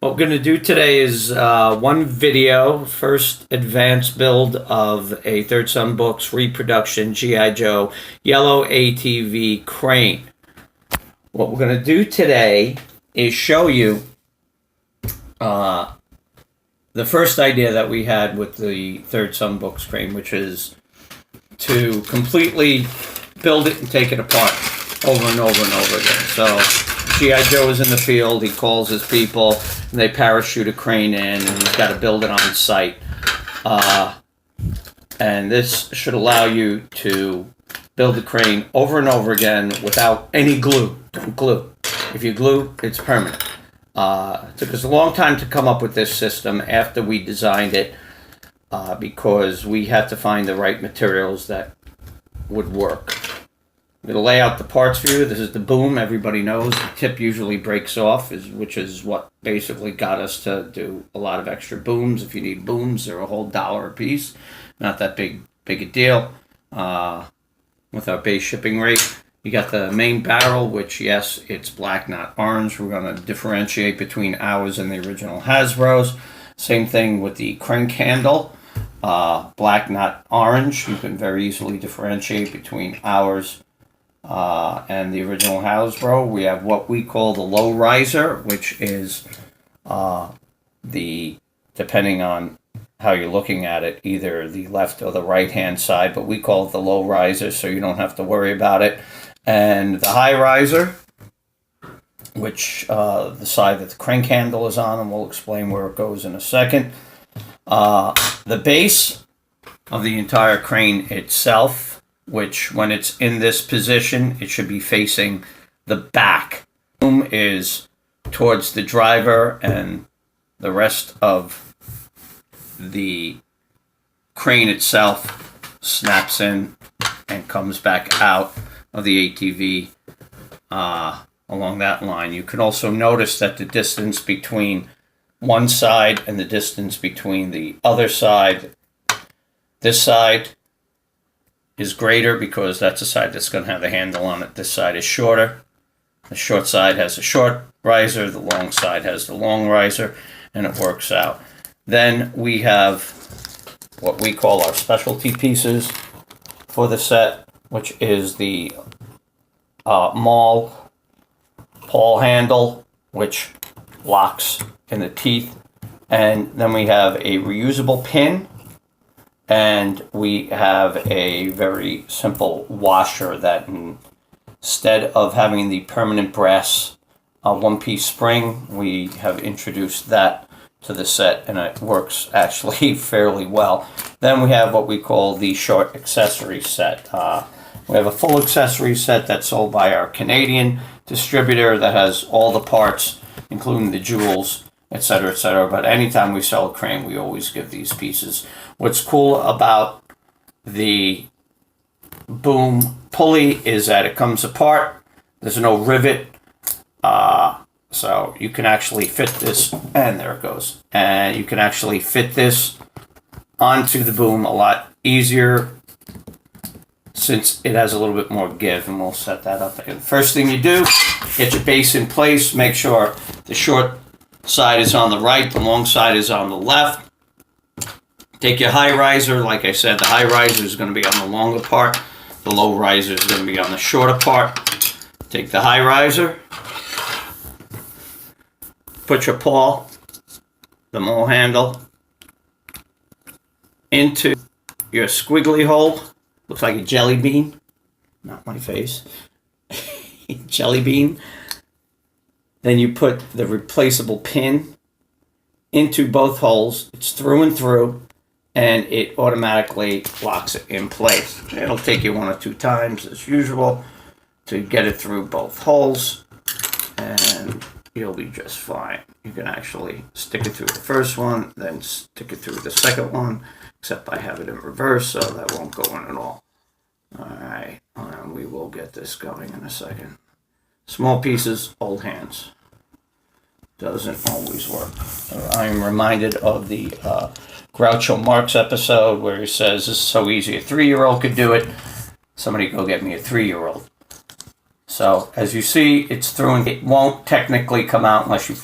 What we're going to do today is one video, first advanced build of a Third Son Books Reproduction G.I. Joe Yellow ATV crane. What we're going to do today is show you the first idea that we had with the Third Son Books crane, which is to completely build it and take it apart over and over and over again. So G.I. Joe is in the field, he calls his people, and they parachute a crane in, and he's got to build it on site. And this should allow you to build the crane over and over again without any glue. Don't glue. If you glue, it's permanent. It took us a long time to come up with this system after we designed it, because we had to find the right materials that would work. I'm going to lay out the parts for you. This is the boom. Everybody knows the tip usually breaks off, which is what basically got us to do a lot of extra booms. If you need booms, they're a whole $1 a piece. Not that big a deal with our base shipping rate. You got the main barrel, which, yes, it's black, not orange. We're going to differentiate between ours and the original Hasbro's. Same thing with the crank handle. Black, not orange. You can very easily differentiate between ours and the original Hasbro. We have what we call the low riser, which is depending on how you're looking at it, either the left or the right hand side, but we call it the low riser, so you don't have to worry about it. And the high riser, which the side that the crank handle is on, and we'll explain where it goes in a second. The base of the entire crane itself, which when it's in this position, it should be facing the back. Boom is towards the driver, and the rest of the crane itself snaps in and comes back out of the ATV along that line. You can also notice that the distance between one side and the distance between the other side, this side is greater because that's the side that's going to have the handle on it. This side is shorter. The short side has a short riser, the long side has the long riser, and it works out. Then we have what we call our specialty pieces for the set, which is the maul pawl handle, which locks in the teeth. And then we have a reusable pin, and we have a very simple washer that instead of having the permanent brass one-piece spring, we have introduced that to the set, and it works actually fairly well. Then we have what we call the short accessory set. We have a full accessory set that's sold by our Canadian distributor that has all the parts, including the jewels, etc., etc. But anytime we sell a crane, we always give these pieces. What's cool about the boom pulley is that it comes apart. There's no rivet. So you can actually fit this, and there it goes. And you can actually fit this onto the boom a lot easier since it has a little bit more give, and we'll set that up. The first thing you do, get your base in place, make sure the short side is on the right, the long side is on the left. Take your high riser. Like I said, the high riser is going to be on the longer part. The low riser is going to be on the shorter part. Take the high riser. Put your paw, the maul handle, into your squiggly hole. Looks like a jelly bean. Not my face. Jelly bean. Then you put the replaceable pin into both holes. It's through and through, and it automatically locks it in place. It'll take you 1 or 2 times, as usual, to get it through both holes, and you'll be just fine. You can actually stick it through the first one, then stick it through the second one, except I have it in reverse, so that won't go in at all. Alright, we will get this going in a second. Small pieces, old hands. Doesn't always work. I'm reminded of the Groucho Marx episode where he says, "This is so easy, a 3-year-old could do it. Somebody go get me a 3-year-old. So as you see, it's through, and it won't technically come out unless you,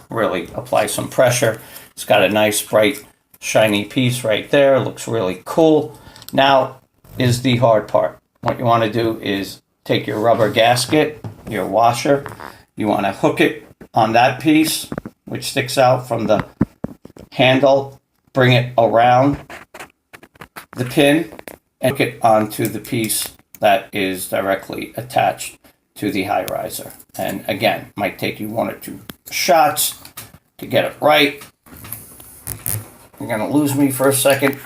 really apply some pressure. It's got a nice, bright, shiny piece right there. Looks really cool. Now is the hard part. What you want to do is take your rubber gasket, your washer. You want to hook it on that piece, which sticks out from the handle. Bring it around the pin and hook it onto the piece that is directly attached to the high riser. And again, might take you 1 or 2 shots to get it right. You're going to lose me for a second.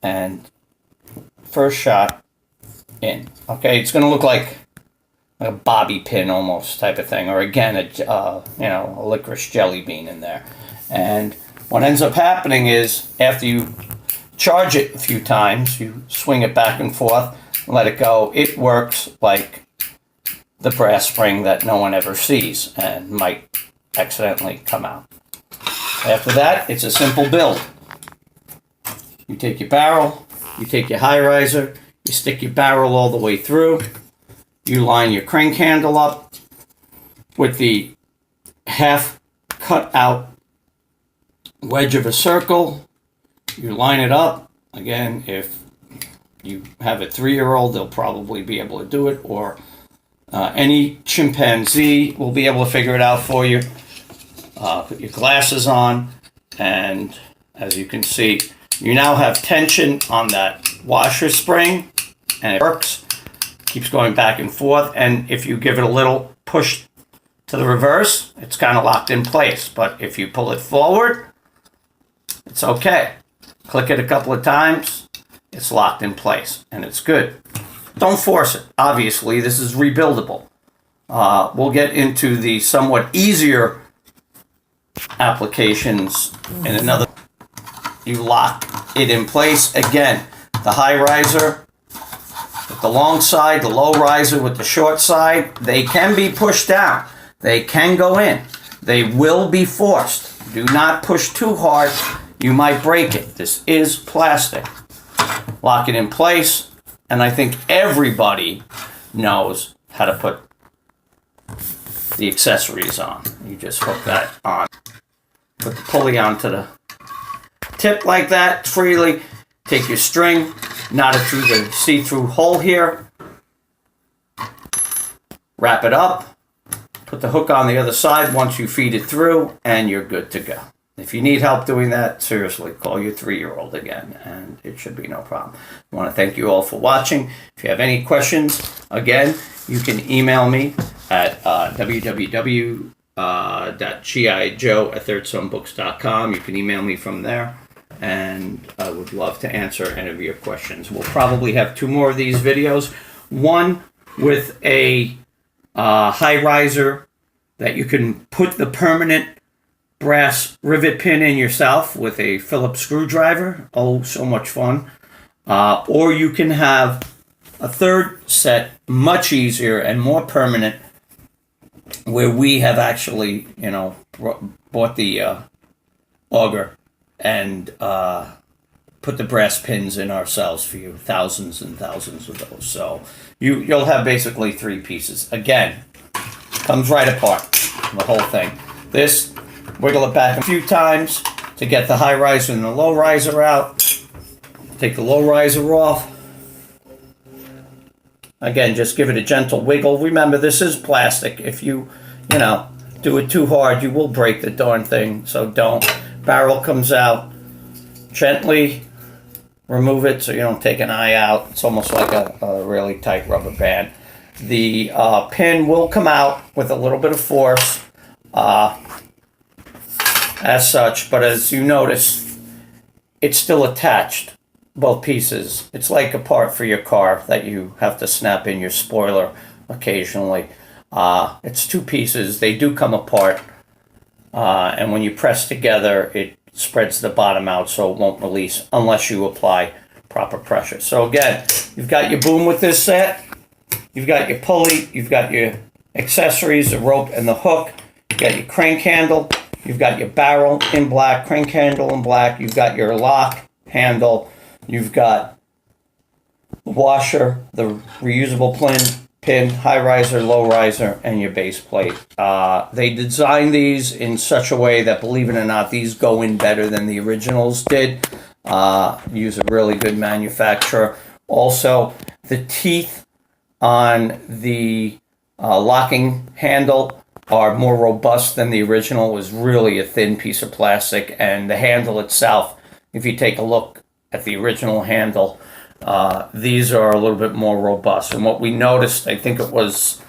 And first shot in. Okay, it's going to look like a bobby pin almost type of thing. Or again, a licorice jelly bean in there. And what ends up happening is after you charge it a few times, you swing it back and forth, let it go. It works like the brass spring that no one ever sees and might accidentally come out. After that, it's a simple build. You take your barrel, you take your high riser, you stick your barrel all the way through, you line your crank handle up with the half cut out wedge of a circle. You line it up. Again, if you have a 3-year-old, they'll probably be able to do it, or any chimpanzee will be able to figure it out for you. Put your glasses on, and as you can see, you now have tension on that washer spring, and it works. Keeps going back and forth, and if you give it a little push to the reverse, it's kind of locked in place. But if you pull it forward, it's okay. Click it a couple of times, it's locked in place, and it's good. Don't force it. Obviously, this is rebuildable. We'll get into the somewhat easier applications in another. You lock it in place. Again, the high riser with the long side, the low riser with the short side, they can be pushed down. They can go in. They will be forced. Do not push too hard. You might break it. This is plastic. Lock it in place, and I think everybody knows how to put the accessories on. You just hook that on. Put the pulley onto the tip like that freely. Take your string, knot it through the see-through hole here. Wrap it up. Put the hook on the other side once you feed it through, and you're good to go. If you need help doing that, seriously, call your 3-year-old again, and it should be no problem. I want to thank you all for watching. If you have any questions, again, you can email me at www.gijoe@thirdsonbooks.com. You can email me from there, and I would love to answer any of your questions. We'll probably have 2 more of these videos. One with a high riser that you can put the permanent brass rivet pin in yourself with a Phillips screwdriver. Oh, so much fun. Or you can have a third set, much easier and more permanent, where we have actually, bought the auger and put the brass pins in ourselves for you. Thousands and thousands of those. So you'll have basically 3 pieces. Again, comes right apart, the whole thing. This, wiggle it back a few times to get the high riser and the low riser out. Take the low riser off. Again, just give it a gentle wiggle. Remember, this is plastic. If you do it too hard, you will break the darn thing. So don't. Barrel comes out. Gently remove it so you don't take an eye out. It's almost like a really tight rubber band. The pin will come out with a little bit of force. As such, but as you notice, it's still attached, both pieces. It's like a part for your car that you have to snap in your spoiler occasionally. It's 2 pieces. They do come apart, and when you press together, it spreads the bottom out so it won't release unless you apply proper pressure. So again, you've got your boom with this set. You've got your pulley. You've got your accessories, the rope and the hook. You've got your crank handle. You've got your barrel in black, crank handle in black. You've got your lock handle. You've got the washer, the reusable pin, high riser, low riser, and your base plate. They designed these in such a way that, believe it or not, these go in better than the originals did. Use a really good manufacturer. Also, the teeth on the locking handle are more robust than the original. It was really a thin piece of plastic, and the handle itself, if you take a look at the original handle, these are a little bit more robust. And what we noticed, I think it was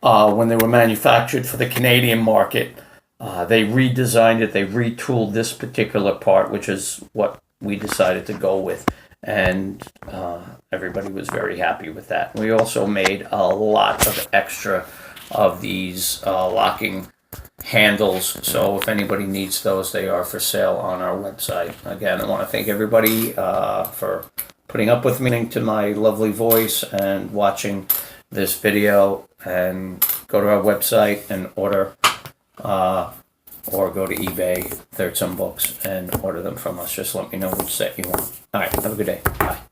when they were manufactured for the Canadian market, they redesigned it, they retooled this particular part, which is what we decided to go with. And everybody was very happy with that. We also made a lot of extra of these locking handles, so if anybody needs those, they are for sale on our website. Again, I want to thank everybody for putting up with me, to my lovely voice, and watching this video. And go to our website and order, or go to eBay, Third Some Books, and order them from us. Just let me know which set you want. All right, have a good day. Bye.